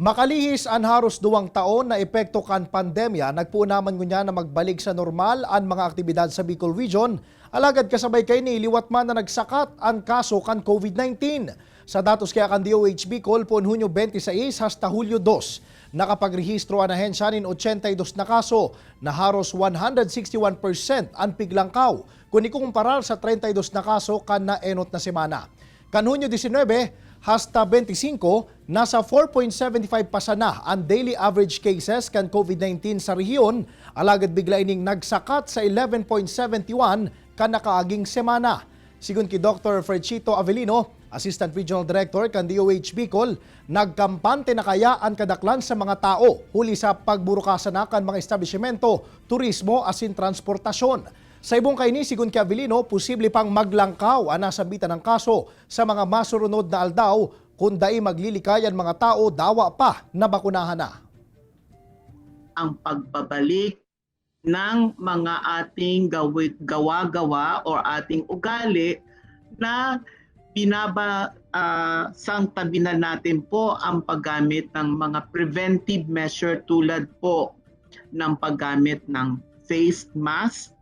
Makalihis ang haros 2 taon na epekto kan pandemya, nagpuunaman ngunya na magbalik sa normal ang mga aktibidad sa Bicol Region. Alagad kasabay kay ni liwat man na nagsakat ang kaso kan COVID-19. Sa datos kaya kan DOH Bicol pon Hunyo 26 hasta Hulyo 2, nakapagrehistro ang ahensya nin 82 na kaso na haros 161% ang piglangkaw kung ikukumparar sa 32 na kaso kan na enot na semana. Kan Hunyo 19 hasta 25, nasa 4.75 pa sana ang daily average cases kan COVID-19 sa rehiyon, alagad bigla ining nagsakat sa 11.71 kan nakaaging semana. Sigun ki Dr. Fredchito Avelino, Assistant Regional Director kan DOH Bicol, nagkampante na kaya ang kadaklan sa mga tao huli sa pagburukasan na kan mga establishmento, turismo asin transportasyon. Sa ibong kaini, sigun kay Avelino, posible pang maglangkaw ang nasabitan ng kaso sa mga masurunod na aldaw kung dai maglilikay ang mga tao dawa pa na bakunahan na. Ang pagbabalik ng mga ating gawa-gawa o ating ugali na sang-tabi na natin po ang paggamit ng mga preventive measure tulad po ng paggamit ng face mask,